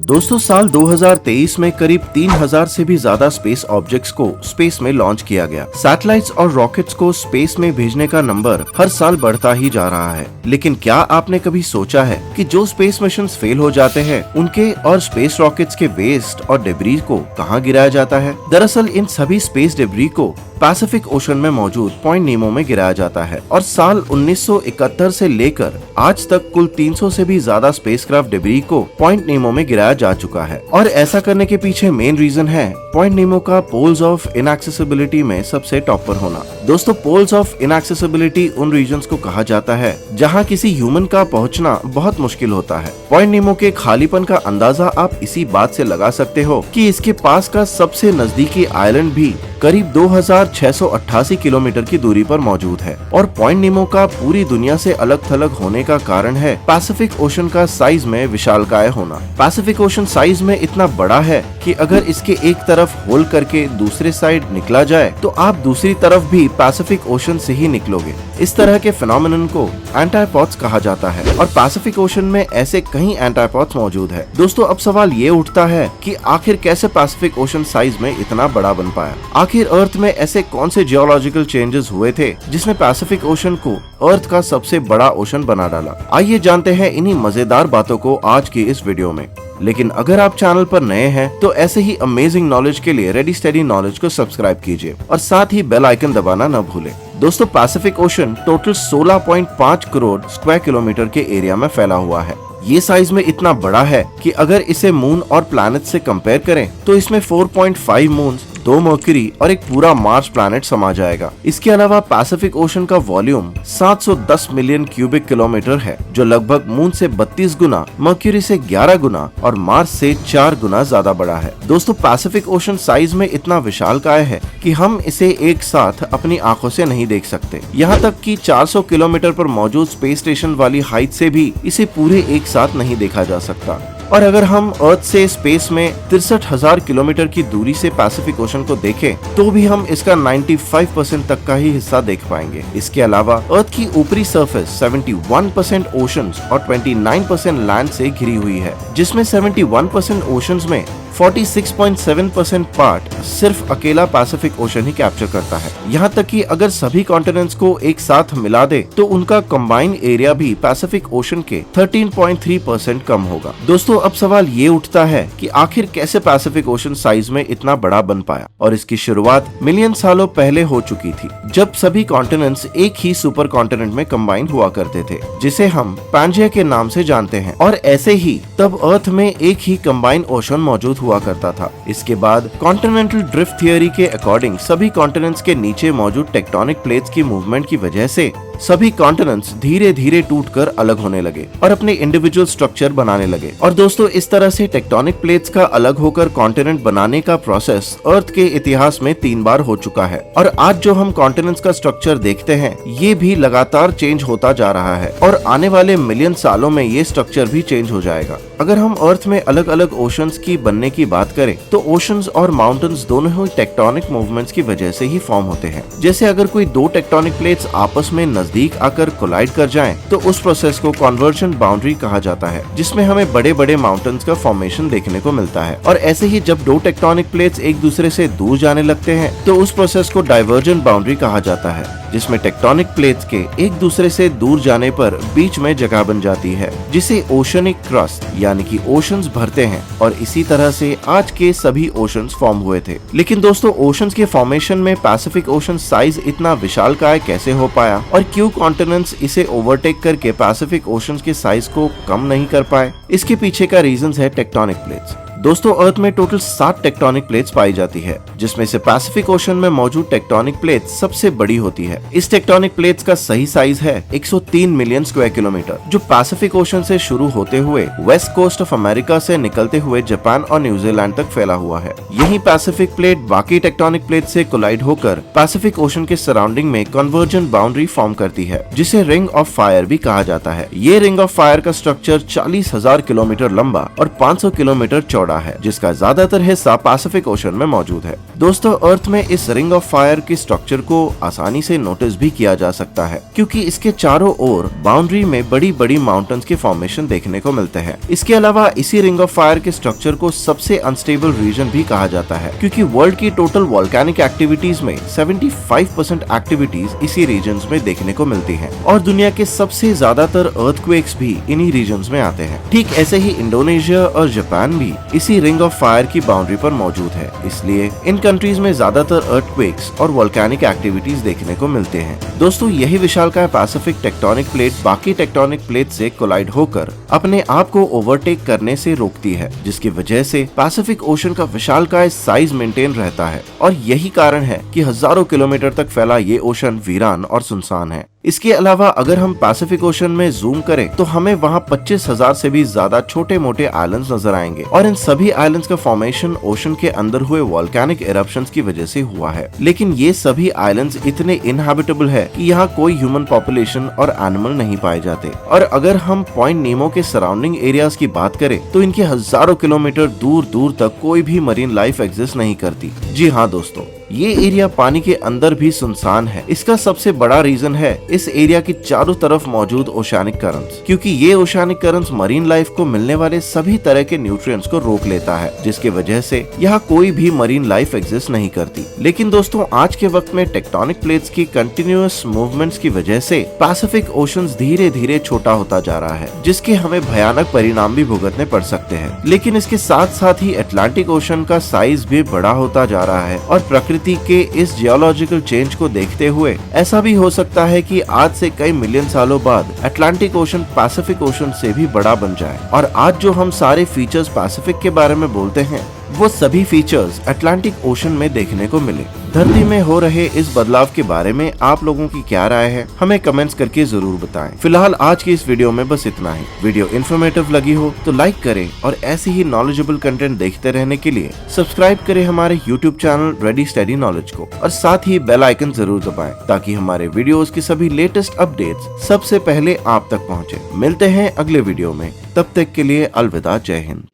दोस्तों साल 2023 में करीब 3000 से भी ज्यादा स्पेस ऑब्जेक्ट्स को स्पेस में लॉन्च किया गया। सैटेलाइट्स और रॉकेट्स को स्पेस में भेजने का नंबर हर साल बढ़ता ही जा रहा है। लेकिन क्या आपने कभी सोचा है कि जो स्पेस मिशंस फेल हो जाते हैं उनके और स्पेस रॉकेट्स के वेस्ट और डेब्री को कहाँ गिराया जाता है? दरअसल इन सभी स्पेस डेब्री को पैसिफिक ओशन में मौजूद पॉइंट नीमो में गिराया जाता है और साल 1971 से लेकर आज तक कुल 300 से भी ज्यादा स्पेसक्राफ्ट डेब्री को पॉइंट नीमो में गिराया जा चुका है। और ऐसा करने के पीछे मेन रीजन है पॉइंट नीमो का पोल्स ऑफ इनएक्सेसिबिलिटी में सबसे टॉप पर होना। दोस्तों पोल्स ऑफ इनएक्सेसिबिलिटी उन रीजन्स को कहा जाता है जहां किसी ह्यूमन का पहुंचना बहुत मुश्किल होता है। पॉइंट नीमो के खालीपन का अंदाजा आप इसी बात से लगा सकते हो कि इसके पास का सबसे नजदीकी आइलैंड भी करीब 2688 किलोमीटर की दूरी पर मौजूद है। और पॉइंट नीमो का पूरी दुनिया से अलग थलग होने का कारण है पैसिफिक ओशन का साइज में विशालकाय होना। पैसिफिक ओशन साइज में इतना बड़ा है कि अगर इसके एक तरफ होल करके दूसरे साइड निकला जाए तो आप दूसरी तरफ भी पैसिफिक ओशन से ही निकलोगे। इस तरह के फिनोमेनन को एंटाइपॉड्स कहा जाता है और पैसिफिक ओशन में ऐसे कई एंटाइपॉड्स मौजूद है। दोस्तों अब सवाल ये उठता है कि आखिर कैसे पैसिफिक ओशन साइज में इतना बड़ा बन पाया? आखिर अर्थ में ऐसे कौन से जियोलॉजिकल चेंजेस हुए थे जिसने पैसिफिक ओशन को अर्थ का सबसे बड़ा ओशन बना डाला? आइए जानते हैं इन्हीं मजेदार बातों को आज की इस वीडियो में। लेकिन अगर आप चैनल पर नए हैं तो ऐसे ही अमेजिंग नॉलेज के लिए रेडी स्टडी नॉलेज को सब्सक्राइब कीजिए और साथ ही बेल आइकन दबाना न भूलें। दोस्तों Pacific ocean total 16.5 crore square kilometre के एरिया में फैला हुआ है। ये साइज में इतना बड़ा है कि अगर इसे मून और प्लैनेट से कंपेयर करें तो इसमें 4.5 मून्स, 2 मर्क्यूरी और एक पूरा मार्स प्लैनेट समा जाएगा। इसके अलावा पैसिफिक ओशन का वॉल्यूम 710 मिलियन क्यूबिक किलोमीटर है जो लगभग मून से 32 गुना, मर्क्यूरी से 11 गुना और मार्स से 4 गुना ज्यादा बड़ा है। दोस्तों पैसिफिक ओशन साइज में इतना विशालकाय है कि हम इसे एक साथ अपनी आंखों से नहीं देख सकते। यहाँ तक कि 400 किलोमीटर पर मौजूद स्पेस स्टेशन वाली हाइट से भी इसे पूरे एक साथ नहीं देखा जा सकता। और अगर हम अर्थ से स्पेस में 63,000 किलोमीटर की दूरी से पैसिफिक ओशन को देखें तो भी हम इसका 95% तक का ही हिस्सा देख पाएंगे। इसके अलावा अर्थ की ऊपरी सरफेस 71% ओशंस और 29% लैंड से घिरी हुई है, जिसमें 71% ओशंस में 46.7% पार्ट सिर्फ अकेला पैसिफिक ओशन ही कैप्चर करता है। यहाँ तक कि अगर सभी कॉन्टिनेंट्स को एक साथ मिला दे तो उनका कंबाइंड एरिया भी पैसिफिक ओशन के 13.3% कम होगा। दोस्तों अब सवाल ये उठता है कि आखिर कैसे पैसिफिक ओशन साइज में इतना बड़ा बन पाया? और इसकी शुरुआत मिलियन सालों पहले हो चुकी थी जब सभी कॉन्टिनेंट्स एक ही सुपर कॉन्टिनेंट में कंबाइन हुआ करते थे जिसे हम पैंजिया के नाम से जानते हैं। और ऐसे ही तब अर्थ में एक ही कंबाइंड ओशन मौजूद हुआ करता था। इसके बाद कॉन्टिनेंटल ड्रिफ्ट थियरी के अकॉर्डिंग सभी कॉन्टिनेंट्स के नीचे मौजूद टेक्टोनिक प्लेट्स की मूवमेंट की वजह से सभी कॉन्टिनेंट्स धीरे धीरे टूटकर अलग होने लगे और अपने इंडिविजुअल स्ट्रक्चर बनाने लगे। और दोस्तों इस तरह से टेक्टोनिक प्लेट्स का अलग होकर कॉन्टिनेंट बनाने का प्रोसेस अर्थ के इतिहास में 3 बार हो चुका है। और आज जो हम कॉन्टिनेंट्स का स्ट्रक्चर देखते हैं ये भी लगातार चेंज होता जा रहा है और आने वाले मिलियन सालों में ये स्ट्रक्चर भी चेंज हो जाएगा। अगर हम अर्थ में अलग अलग ओशंस की बनने की बात करें तो ओशंस और माउंटेन्स दोनों ही टेक्टोनिक मूवमेंट्स की वजह से ही फॉर्म होते हैं। जैसे अगर कोई 2 टेक्टोनिक प्लेट्स आपस में नजदीक आकर कोलाइड कर जाएं, तो उस प्रोसेस को कन्वर्जेंट बाउंड्री कहा जाता है, जिसमें हमें बड़े बड़े माउंटेन्स का फॉर्मेशन देखने को मिलता है। और ऐसे ही जब 2 टेक्टोनिक प्लेट्स एक दूसरे से दूर जाने लगते हैं तो उस प्रोसेस को डाइवर्जेंट बाउंड्री कहा जाता है, जिसमें टेक्टोनिक प्लेट्स के एक दूसरे से दूर जाने पर बीच में जगह बन जाती है जिसे ओशनिक क्रस्ट यानी कि ओशंस भरते हैं। और इसी तरह से आज के सभी ओशंस फॉर्म हुए थे। लेकिन दोस्तों ओशंस के फॉर्मेशन में पैसिफिक ओशन साइज इतना विशालकाय कैसे हो पाया और क्यों कॉन्टिनेंट्स इसे ओवरटेक करके पैसिफिक ओशंस के साइज को कम नहीं कर पाए? इसके पीछे का रीजन है टेक्टोनिक प्लेट्स। दोस्तों अर्थ में टोटल 7 टेक्टोनिक प्लेट्स पाई जाती है, जिसमें से पैसिफिक ओशन में मौजूद टेक्टोनिक प्लेट सबसे बड़ी होती है। इस टेक्टोनिक प्लेट्स का सही साइज है 103 मिलियन स्क्वायर किलोमीटर, जो पैसिफिक ओशन से शुरू होते हुए वेस्ट कोस्ट ऑफ अमेरिका से निकलते हुए जापान और न्यूजीलैंड तक फैला हुआ है। यही पैसिफिक प्लेट बाकी टेक्टोनिक प्लेट से कोलाइड होकर पैसिफिक ओशन के सराउंडिंग में कन्वर्जेंट बाउंड्री फॉर्म करती है, जिसे रिंग ऑफ फायर भी कहा जाता है। ये रिंग ऑफ फायर का स्ट्रक्चर 40,000 किलोमीटर लंबा और 500 किलोमीटर चौड़ा बड़ा है, जिसका ज्यादातर हिस्सा पैसिफिक ओशन में मौजूद है। दोस्तों, अर्थ में इस रिंग ऑफ फायर के स्ट्रक्चर को आसानी से नोटिस भी किया जा सकता है, क्योंकि इसके चारों ओर बाउंड्री में बड़ी बड़ी माउंटेन्स के फॉर्मेशन देखने को मिलते हैं। इसके अलावा इसी रिंग ऑफ फायर के स्ट्रक्चर को सबसे अनस्टेबल रीजन भी कहा जाता है, क्योंकि वर्ल्ड की टोटल वोल्केनिक एक्टिविटीज में 75% एक्टिविटीज इसी रीजन्स में देखने को मिलती हैं, और दुनिया के सबसे ज्यादातर अर्थक्वेक्स भी इन्हीं रीजन्स में आते हैं। ठीक ऐसे ही इंडोनेशिया और जापान भी इसी रिंग ऑफ फायर की बाउंड्री पर मौजूद है, इसलिए इन कंट्रीज में ज्यादातर अर्थक्वेक्स और वोल्केनिक एक्टिविटीज देखने को मिलते हैं। दोस्तों, यही विशालकाय पैसिफिक टेक्टोनिक प्लेट बाकी टेक्टोनिक प्लेट से कोलाइड होकर अपने आप को ओवरटेक करने से रोकती है, जिसकी वजह से पैसिफिक ओशन का विशालकाय साइज मेंटेन रहता है, और यही कारण है कि हजारों किलोमीटर तक फैला ये ओशन वीरान और सुनसान है। इसके अलावा अगर हम पैसिफिक ओशन में जूम करें तो हमें वहाँ 25,000 से भी ज्यादा छोटे मोटे आइलैंड्स नजर आएंगे, और इन सभी आइलैंड्स का फॉर्मेशन ओशन के अंदर हुए वोल्केनिक इरप्शंस की वजह से हुआ है। लेकिन ये सभी आइलैंड्स इतने इनहैबिटेबल है कि यहाँ कोई ह्यूमन पॉपुलेशन और एनिमल नहीं पाए जाते। और अगर हम पॉइंट नीमो के सराउंडिंग एरियाज की बात करें तो इनके हजारों किलोमीटर दूर दूर तक कोई भी मरीन लाइफ एग्जिस्ट नहीं करती। जी हाँ दोस्तों, ये एरिया पानी के अंदर भी सुनसान है। इसका सबसे बड़ा रीजन है इस एरिया की चारों तरफ मौजूद ओशियानिक करंट्स, क्योंकि ये ओशियानिक करंट्स मरीन लाइफ को मिलने वाले सभी तरह के न्यूट्रिएंट्स को रोक लेता है, जिसकी वजह से यहाँ कोई भी मरीन लाइफ एग्जिस्ट नहीं करती। लेकिन दोस्तों, आज के वक्त में टेक्टोनिक प्लेट्स की कंटिन्यूअस मूवमेंट्स की वजह से पैसिफिक ओशन धीरे धीरे छोटा होता जा रहा है, जिसके हमें भयानक परिणाम भी भुगतने पड़ सकते हैं। लेकिन इसके साथ साथ ही अटलांटिक ओशन का साइज भी बड़ा होता जा रहा है, और प्रकृति के इस जियोलॉजिकल चेंज को देखते हुए ऐसा भी हो सकता है कि आज से कई मिलियन सालों बाद अटलांटिक ओशन पैसिफिक ओशन से भी बड़ा बन जाए, और आज जो हम सारे फीचर्स पैसिफिक के बारे में बोलते हैं वो सभी फीचर्स अटलांटिक ओशन में देखने को मिले। धरती में हो रहे इस बदलाव के बारे में आप लोगों की क्या राय है, हमें कमेंट्स करके जरूर बताएं। फिलहाल आज की इस वीडियो में बस इतना ही। वीडियो इन्फॉर्मेटिव लगी हो तो लाइक करें, और ऐसे ही नॉलेजेबल कंटेंट देखते रहने के लिए सब्सक्राइब करें हमारे YouTube channel ready steady knowledge को, और साथ ही बेल आइकन जरूर दबाएं ताकि हमारे वीडियोस की सभी लेटेस्ट अपडेट्स सबसे पहले आप तक पहुँचे। मिलते हैं अगले वीडियो में, तब तक के लिए अलविदा, जय हिंद।